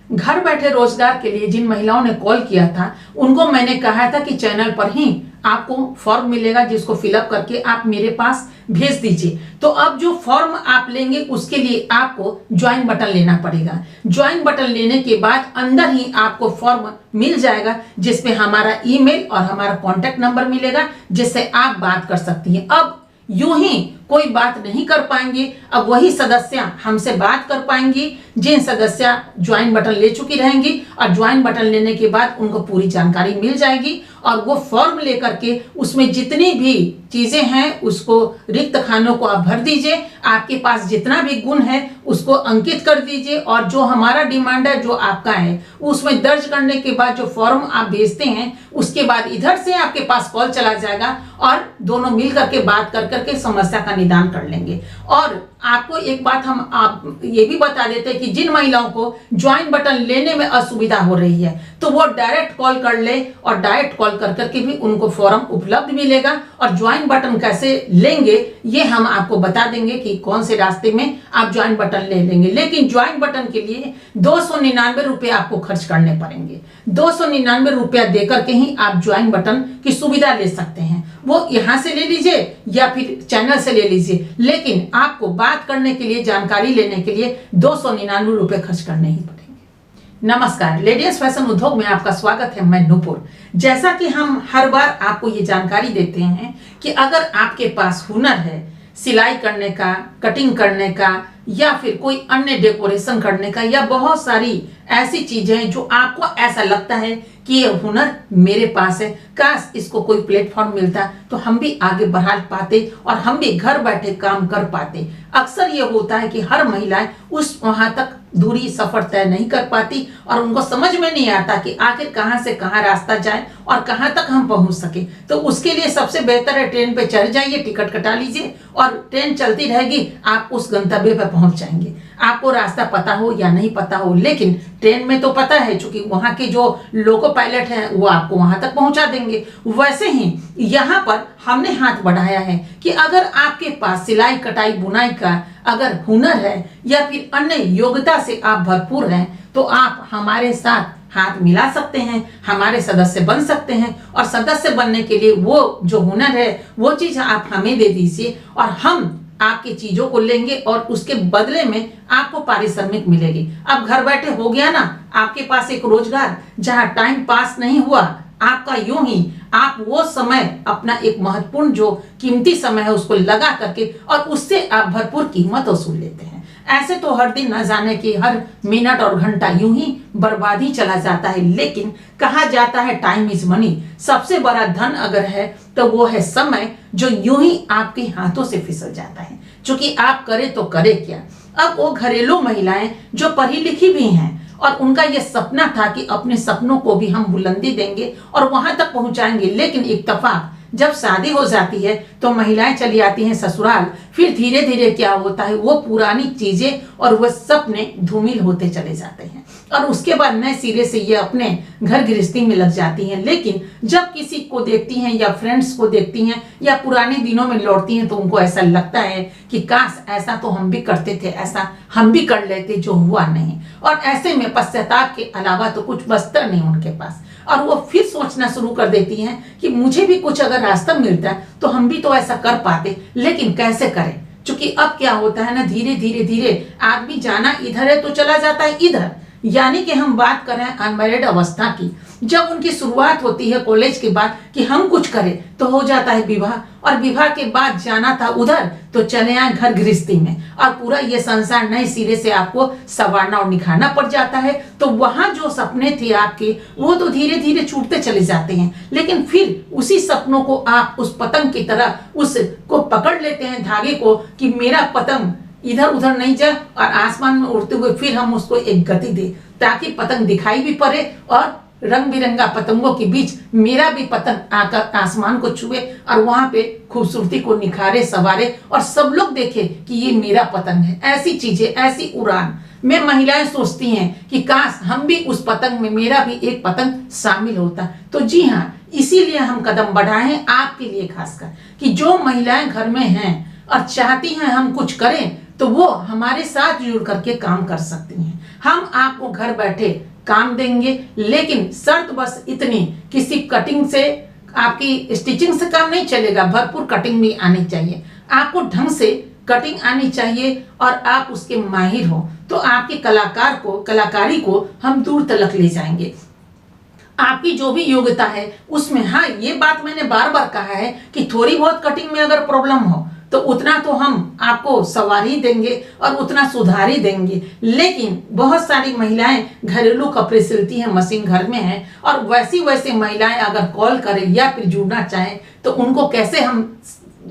घर बैठे रोजगार के लिए जिन महिलाओं ने कॉल किया था उनको मैंने कहा था कि चैनल पर ही आपको फॉर्म मिलेगा जिसको फिलअप करके आप मेरे पास भेज दीजिए। तो अब जो फॉर्म आप लेंगे उसके लिए आपको ज्वाइन बटन लेना पड़ेगा। ज्वाइन बटन लेने के बाद अंदर ही आपको फॉर्म मिल जाएगा जिसमें हमारा ईमेल और हमारा कॉन्टेक्ट नंबर मिलेगा जिससे आप बात कर सकती हैं। अब यूं ही कोई बात नहीं कर पाएंगे, अब वही सदस्य हमसे बात कर पाएंगी जिन सदस्य ज्वाइन बटन ले चुकी रहेंगी और ज्वाइन बटन लेने के बाद उनको पूरी जानकारी मिल जाएगी और वो फॉर्म लेकर के उसमें जितनी भी चीजें हैं उसको रिक्त खानों को आप भर दीजिए। आपके पास जितना भी गुण है उसको अंकित कर दीजिए और जो हमारा डिमांड है जो आपका है उसमें दर्ज करने के बाद जो फॉर्म आप भेजते हैं उसके बाद इधर से आपके पास कॉल चला जाएगा और दोनों मिल करके बात कर करके समस्या का निदान कर लेंगे। और आपको एक बात हम आप ये भी बता देते हैं कि जिन महिलाओं को ज्वाइन बटन लेने में असुविधा हो रही है तो वो डायरेक्ट कॉल कर ले और डायरेक्ट कॉल कर करके भी उनको फॉर्म उपलब्ध मिलेगा। और ज्वाइन बटन कैसे लेंगे ये हम आपको बता देंगे कि कौन से रास्ते में आप ज्वाइन बटन ले लेंगे। लेकिन ज्वाइन बटन के लिए 299 रुपये आपको खर्च करने पड़ेंगे। 299 रुपया देकर के ही आप ज्वाइन बटन की सुविधा ले सकते हैं। वो यहाँ से ले लीजिए या फिर चैनल से ले लीजिए, लेकिन आपको बात करने के लिए जानकारी लेने के लिए 299 रुपये खर्च करने ही पड़ेंगे। नमस्कार, लेडीज फैशन उद्योग में आपका स्वागत है। मैं नूपुर। जैसा कि हम हर बार आपको ये जानकारी देते हैं कि अगर आपके पास हुनर है सिलाई करने का, कटिंग करने का या फिर कोई अन्य डेकोरेशन करने का या बहुत सारी ऐसी चीजें हैं जो आपको ऐसा लगता है कि ये हुनर मेरे पास है, काश इसको कोई प्लेटफॉर्म मिलता तो हम भी आगे बढ़ा पाते और हम भी घर बैठे काम कर पाते। अक्सर ये होता है कि हर महिलाएं उस वहां तक दूरी सफर तय नहीं कर पाती और उनको समझ में नहीं आता कि आखिर कहां से कहां रास्ता जाए और कहां तक हम पहुंच सके। तो उसके लिए सबसे बेहतर है ट्रेन पे चढ़ जाइए, टिकट कटा लीजिए और ट्रेन चलती रहेगी, आप उस गंतव्य पर पहुंच जाएंगे। आपको रास्ता पता हो या नहीं पता हो, लेकिन ट्रेन में तो पता है क्योंकि वहां के जो लोको पायलट हैं वो आपको वहां तक पहुंचा देंगे। वैसे ही यहाँ पर हमने हाथ बढ़ाया है कि अगर आपके पास सिलाई कटाई बुनाई का अगर हुनर है या फिर अन्य योग्यता से आप भरपूर हैं तो आप हमारे साथ हाथ मिला सकते हैं, हमारे सदस्य बन सकते हैं। और सदस्य बनने के लिए वो जो हुनर है वो चीज आप हमें दे दीजिए और हम आपकी चीजों को लेंगे और उसके बदले में आपको पारिश्रमिक मिलेगी। अब घर बैठे हो गया ना आपके पास एक रोजगार, जहां टाइम पास नहीं हुआ आपका, यूं ही आप वो समय अपना एक महत्वपूर्ण जो कीमती समय है उसको लगा करके और उससे आप भरपूर कीमत वसूल लेते हैं। ऐसे तो हर दिन न जाने की हर मिनट और घंटा यूं ही बर्बाद ही चला जाता है, लेकिन कहा जाता है टाइम इज मनी। सबसे बड़ा धन अगर है तो वो है समय, जो यूं ही आपके हाथों से फिसल जाता है। क्योंकि आप करे तो करे क्या। अब वो घरेलू महिलाएं जो पढ़ी लिखी भी हैं और उनका ये सपना था कि अपने सपनों को भी हम बुलंदी देंगे और वहां तक पहुंचाएंगे, लेकिन इत्तेफाक जब शादी हो जाती है तो महिलाएं चली आती हैं ससुराल। फिर धीरे धीरे क्या होता है वो पुरानी चीजें और वह सपने धूमिल होते चले जाते हैं और उसके बाद नए सिरे से ये अपने घर गृहस्थी में लग जाती हैं। लेकिन जब किसी को देखती हैं या फ्रेंड्स को देखती हैं या पुराने दिनों में लौटती हैं तो उनको ऐसा लगता है कि काश ऐसा तो हम भी करते थे, ऐसा हम भी कर लेते, जो हुआ नहीं। और ऐसे में पश्चाताप के अलावा तो कुछ बचता नहीं उनके पास और वो फिर सोचना शुरू कर देती हैं कि मुझे भी कुछ अगर रास्ता मिलता है तो हम भी तो ऐसा कर पाते, लेकिन कैसे करें। क्योंकि अब क्या होता है ना, धीरे धीरे धीरे आदमी जाना इधर है तो चला जाता है इधर। यानी कि हम बात कर रहे हैं अनमैरिड अवस्था की, जब उनकी शुरुआत होती है कॉलेज के बाद कि हम कुछ करें तो हो जाता है विवाह, और विवाह के बाद जाना था उधर तो चले आए घर गृहस्थी में और पूरा ये संसार नए सिरे से आपको संवारना और निखारना पड़ जाता है। तो वहां जो सपने थे आपके वो तो धीरे धीरे छूटते चले जाते हैं, लेकिन फिर उसी सपनों को आप उस पतंग की तरह उसको पकड़ लेते हैं धागे को कि मेरा पतंग इधर उधर नहीं जाए और आसमान में उड़ते हुए फिर हम उसको एक गति दे ताकि पतंग दिखाई भी पड़े और रंग बिरंगा पतंगों के बीच मेरा भी पतंग आकर आसमान को छुए और वहां पे खूबसूरती को निखारे सवारे और सब लोग देखे कि ये मेरा पतंग है। ऐसी चीजें, ऐसी उड़ान में महिलाएं सोचती हैं कि काश हम भी उस पतंग में, मेरा भी एक पतंग शामिल होता। तो जी हाँ, इसीलिए हम कदम बढ़ाए हैं आपके लिए खासकर कि जो महिलाएं घर में हैं और चाहती हैं हम कुछ करें तो वो हमारे साथ जुड़ करके काम कर सकती हैं। हम आपको घर बैठे काम देंगे, लेकिन शर्त बस इतनी कि सिर्फ कटिंग से, आपकी स्टिचिंग से काम नहीं चलेगा, भरपूर कटिंग भी आनी चाहिए। आपको ढंग से कटिंग आनी चाहिए और आप उसके माहिर हो, तो आपके कलाकारी को हम दूर तक ले जाएंगे। आपकी जो भी योग्यता है उसमें, हाँ ये बात मैंने बार बार कहा है कि थोड़ी बहुत कटिंग में अगर प्रॉब्लम हो तो उतना तो हम आपको सवार ही देंगे और उतना सुधार ही देंगे। लेकिन बहुत सारी महिलाएं घरेलू कपड़े सिलती हैं, मशीन घर में है, और वैसी महिलाएं अगर कॉल करें या फिर जुड़ना चाहें तो उनको कैसे हम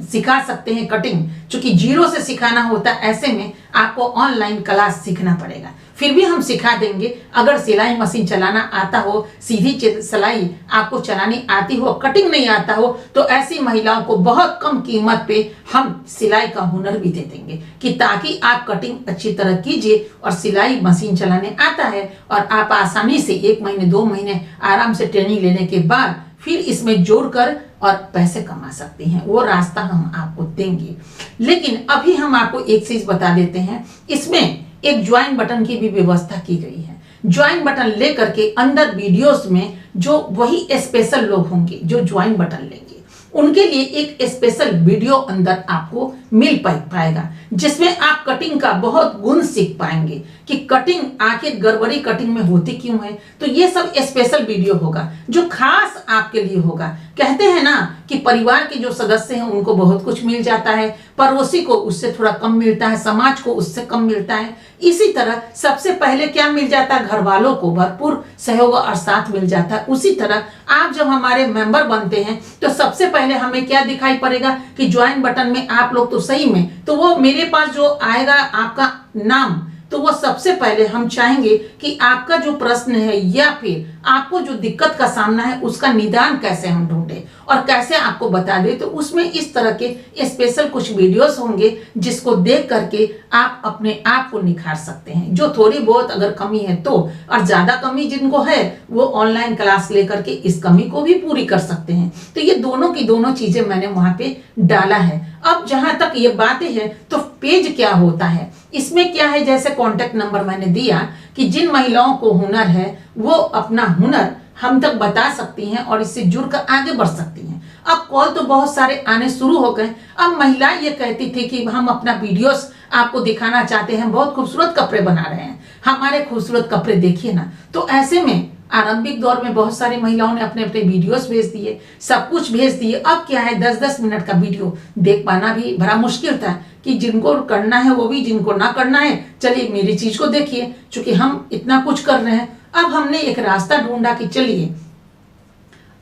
सिखा सकते हैं कटिंग, क्योंकि जीरो से सिखाना होता है। ऐसे में आपको ऑनलाइन क्लास सीखना पड़ेगा, फिर भी हम सिखा देंगे। अगर सिलाई मशीन चलाना आता हो, सीधी सिलाई आपको चलानी आती हो, कटिंग नहीं आता हो, तो ऐसी महिलाओं को बहुत कम कीमत पे हम सिलाई का हुनर भी दे देंगे, कि ताकि आप कटिंग अच्छी तरह कीजिए और सिलाई मशीन चलाने आता है और आप आसानी से 1 महीने 2 महीने आराम से ट्रेनिंग लेने के बाद फिर इसमें जोड़कर और पैसे कमा सकती हैं। वो रास्ता हम आपको देंगे। लेकिन अभी हम आपको एक चीज बता देते हैं, इसमें एक ज्वाइन बटन की भी व्यवस्था की गई है। ज्वाइन बटन लेकर के अंदर वीडियोस में जो वही स्पेशल लोग होंगे जो ज्वाइन बटन लेंगे, उनके लिए एक स्पेशल वीडियो अंदर आपको मिल पाएगा, जिसमें आप कटिंग का बहुत गुण सीख पाएंगे कि कटिंग आखिर गड़बड़ी कटिंग में होती क्यों है। तो ये सब स्पेशल वीडियो होगा जो खास आपके लिए होगा। कहते हैं ना कि परिवार के जो सदस्य हैं उनको बहुत कुछ मिल जाता है, पड़ोसी को उससे थोड़ा कम मिलता है, समाज को उससे कम मिलता है। इसी तरह सबसे पहले क्या मिल जाता है, घर वालों को भरपूर सहयोग और साथ मिल जाता है। उसी तरह आप जब हमारे मेंबर बनते हैं तो सबसे पहले हमें क्या दिखाई पड़ेगा कि ज्वाइन बटन में आप लोग तो सही में, तो वो मेरे पास जो आएगा आपका नाम, तो वो सबसे पहले हम चाहेंगे कि आपका जो प्रश्न है या फिर आपको जो दिक्कत का सामना है उसका निदान कैसे हम ढूंढें और कैसे आपको बता दें। तो उसमें इस तरह के स्पेशल कुछ वीडियोस होंगे जिसको देख करके आप अपने आप को निखार सकते हैं। जो थोड़ी बहुत अगर कमी है तो, और ज्यादा कमी जिनको है वो ऑनलाइन क्लास लेकर के इस कमी को भी पूरी कर सकते हैं। तो ये दोनों की दोनों चीजें मैंने वहां पे डाला है। अब जहां तक ये बातें हैं तो पेज क्या होता है, इसमें क्या है, जैसे कॉन्टेक्ट नंबर मैंने दिया कि जिन महिलाओं को हुनर है वो अपना हुनर हम तक बता सकती हैं और इससे जुड़कर आगे बढ़ सकती हैं। अब कॉल तो बहुत सारे आने शुरू हो गए। अब महिलाएं ये कहती थी कि हम अपना वीडियोस आपको दिखाना चाहते हैं, बहुत खूबसूरत कपड़े बना रहे हैं, हमारे खूबसूरत कपड़े देखिए ना। तो ऐसे में आरंभिक दौर में बहुत सारी महिलाओं ने अपने अपने वीडियोस भेज दिए, सब कुछ भेज दिए। अब क्या है, 10-10 मिनट का वीडियो देख पाना भी बड़ा मुश्किल था कि जिनको करना है वो भी, जिनको ना करना है चलिए मेरी चीज को देखिए, क्योंकि हम इतना कुछ कर रहे हैं। अब हमने एक रास्ता ढूंढा कि चलिए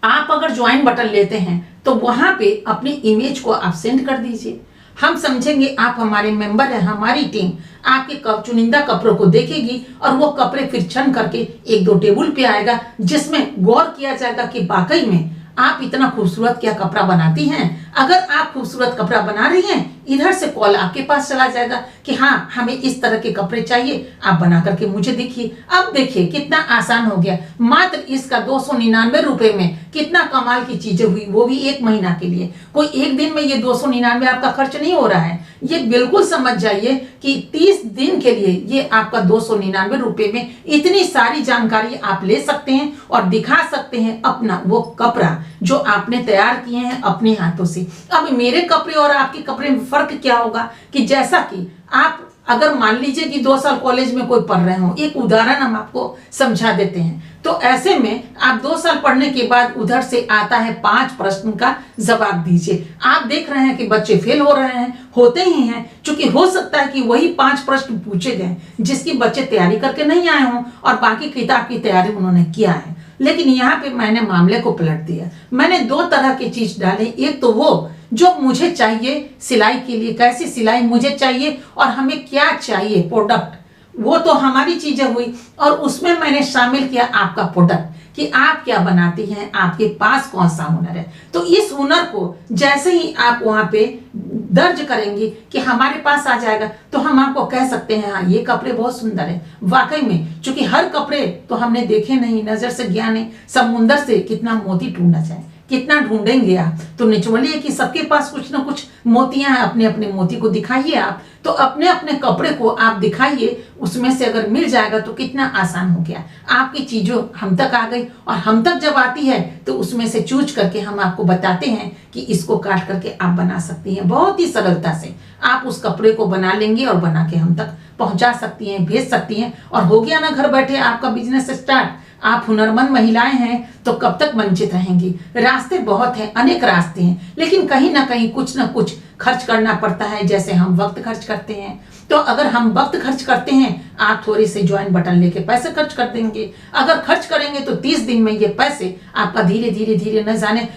आप अगर ज्वाइन बटन लेते हैं तो वहां पे अपनी इमेज को आप सेंड कर दीजिए। हम समझेंगे आप हमारे मेंबर हैं, हमारी टीम आपके चुनिंदा कपड़ों को देखेगी और वो कपड़े फिर छन करके 1-2 टेबल पे आएगा, जिसमें गौर किया जाएगा कि वाकई में आप इतना खूबसूरत क्या कपड़ा बनाती हैं। अगर आप खूबसूरत कपड़ा बना रही हैं, इधर से कॉल आपके पास चला जाएगा कि हाँ हमें इस तरह के कपड़े चाहिए, आप बना करके मुझे दिखिए। अब देखिए कितना आसान हो गया, मात्र इसका 299 रुपए में कितना कमाल की चीजें हुई, वो भी 1 महीना के लिए। कोई एक दिन में ये 299 आपका खर्च नहीं हो रहा है। ये बिल्कुल समझ जाइए कि 30 दिन के लिए ये आपका 299 रुपए में इतनी सारी जानकारी आप ले सकते हैं और दिखा सकते हैं अपना वो कपड़ा जो आपने तैयार किए हैं अपने हाथों से। अब मेरे कपड़े और आपके कपड़े में फर्क क्या होगा कि जैसा कि आप अगर मान लीजिए कि 2 साल कॉलेज में कोई पढ़ रहे हो, एक उदाहरण हम आपको समझा देते हैं। तो ऐसे में आप 2 साल पढ़ने के बाद उधर से आता है 5 प्रश्न का जवाब दीजिए। आप देख रहे हैं कि बच्चे फेल हो रहे हैं, होते ही हैं, क्योंकि हो सकता है कि वही 5 प्रश्न पूछे गए जिसकी बच्चे तैयारी करके नहीं आए हों और बाकी किताब की तैयारी उन्होंने किया है। लेकिन यहाँ पे मैंने मामले को पलट दिया। मैंने 2 तरह की चीज डाली, एक तो वो जो मुझे चाहिए सिलाई के लिए, कैसी सिलाई मुझे चाहिए और हमें क्या चाहिए प्रोडक्ट, वो तो हमारी चीजें हुई। और उसमें मैंने शामिल किया आपका प्रोडक्ट कि आप क्या बनाती हैं, आपके पास कौन सा हुनर है। तो इस हुनर को जैसे ही आप वहां पे दर्ज करेंगे कि हमारे पास आ जाएगा, तो हम आपको कह सकते हैं हाँ ये कपड़े बहुत सुंदर है। वाकई में, क्योंकि हर कपड़े तो हमने देखे नहीं, नजर से ज्ञान है, समुंदर से कितना मोती ढूंढा जाए, कितना ढूंढेंगे आप। तो नेचुरली है कि सबके पास कुछ ना कुछ मोतियां हैं, अपने अपने मोती को दिखाइए आप, तो अपने अपने कपड़े को आप दिखाइए, उसमें से अगर मिल जाएगा तो कितना आसान हो गया। आपकी चीजों हम तक आ गई, और हम तक जब आती है तो उसमें से चूज करके हम आपको बताते हैं कि इसको काट करके आप बना सकती हैं। बहुत ही सरलता से आप उस कपड़े को बना लेंगे और बना के हम तक पहुंचा सकती हैं, भेज सकती हैं, और हो गया ना घर बैठे आपका बिजनेस स्टार्ट। आप हुनरमंद महिलाएं हैं तो कब तक वंचित रहेंगी। रास्ते बहुत हैं, अनेक रास्ते हैं, लेकिन कहीं ना कहीं कुछ ना कुछ खर्च करना पड़ता है। जैसे हम वक्त खर्च करते हैं, तो अगर हम वक्त खर्च करते हैं, आप थोड़े से ज्वाइन बटन लेके पैसे खर्च कर देंगे। अगर खर्च करेंगे तो 30 दिन में ये पैसे आपका धीरे धीरे धीरे न जाने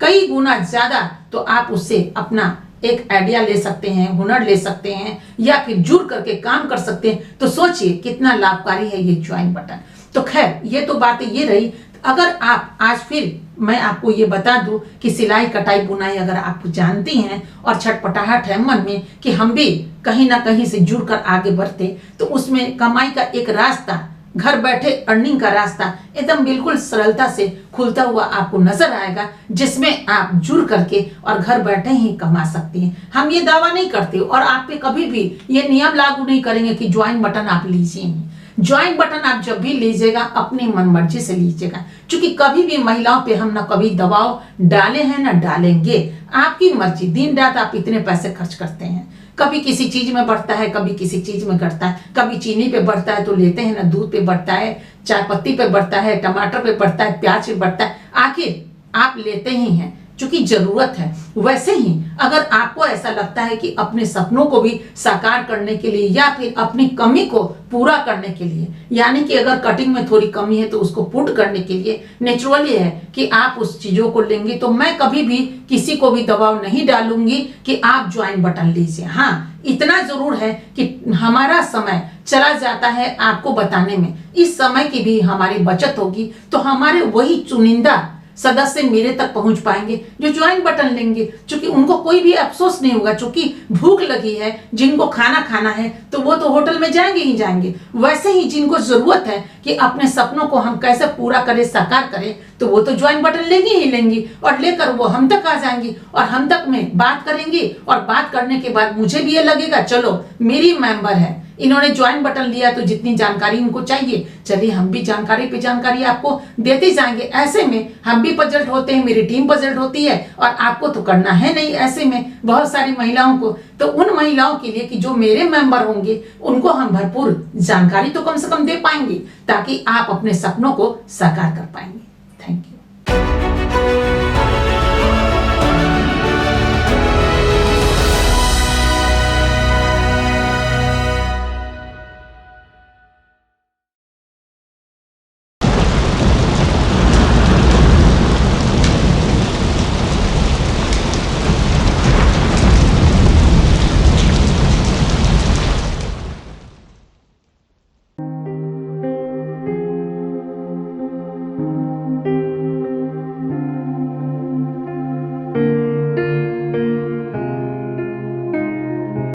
कई गुना ज्यादा, तो आप उससे अपना एक आइडिया ले सकते हैं, हुनर ले सकते हैं, या फिर जुड़ करके काम कर सकते हैं। तो सोचिए कितना लाभकारी है ये ज्वाइन बटन। तो खैर ये तो बातें ये रही। अगर आप आज फिर मैं आपको ये बता दूं कि सिलाई कटाई बुनाई अगर आप जानती हैं और छटपटाहट है मन में कि हम भी कहीं ना कहीं से जुड़कर आगे बढ़ते, तो उसमें कमाई का एक रास्ता, घर बैठे अर्निंग का रास्ता एकदम बिल्कुल सरलता से खुलता हुआ आपको नजर आएगा, जिसमें आप जुड़ करके और घर बैठे ही कमा सकती हैं। हम ये दावा नहीं करते और आप पे कभी भी ये नियम लागू नहीं करेंगे कि ज्वाइन बटन आप लीजिए। ज्वाइन बटन आप जब भी लीजिएगा अपनी मन मर्जी से लीजिएगा, क्योंकि कभी भी महिलाओं पे हम ना कभी दबाव डाले हैं ना डालेंगे। आपकी मर्जी, दिन रात आप इतने पैसे खर्च करते हैं, कभी किसी चीज में बढ़ता है, कभी किसी चीज में घटता है, कभी चीनी पे बढ़ता है तो लेते हैं ना, दूध पे बढ़ता है, चाय पत्ती पे बढ़ता है, टमाटर पे बढ़ता है, प्याज पे बढ़ता है, आखिर आप लेते ही हैं क्योंकि जरूरत है। वैसे ही अगर आपको ऐसा लगता है कि अपने सपनों को भी साकार करने के लिए या फिर अपनी कमी को पूरा करने के लिए, यानी कि अगर कटिंग में थोड़ी कमी है तो उसको पूर्ण करने के लिए नेचुरली है कि आप उस चीजों को लेंगे, तो मैं कभी भी किसी को भी दबाव नहीं डालूंगी कि आप ज्वाइन बटन लीजिए। हाँ, इतना जरूर है कि हमारा समय चला जाता है आपको बताने में, इस समय की भी हमारी बचत होगी, तो हमारे वही चुनिंदा सदस्य मेरे तक पहुंच पाएंगे जो ज्वाइन बटन लेंगे, क्योंकि उनको कोई भी अफसोस नहीं होगा। क्योंकि भूख लगी है, जिनको खाना खाना है तो वो तो होटल में जाएंगे ही जाएंगे। वैसे ही जिनको जरूरत है कि अपने सपनों को हम कैसे पूरा करें, साकार करें, तो वो तो ज्वाइन बटन लेंगे ही लेंगी, और लेकर वो हम तक आ जाएंगी और हम तक में बात करेंगे। और बात करने के बाद मुझे भी ये लगेगा चलो मेरी मेंबर है, इन्होंने ज्वाइन बटन लिया तो जितनी जानकारी इनको चाहिए, चलिए हम भी जानकारी पे जानकारी आपको देते जाएंगे। ऐसे में हम भी पजल्ट होते हैं, मेरी टीम पजल्ट होती है, और आपको तो करना है नहीं ऐसे में बहुत सारी महिलाओं को। तो उन महिलाओं के लिए कि जो मेरे मेंबर होंगे उनको हम भरपूर जानकारी तो कम से कम दे पाएंगे, ताकि आप अपने सपनों को साकार कर पाएंगे। Thank you.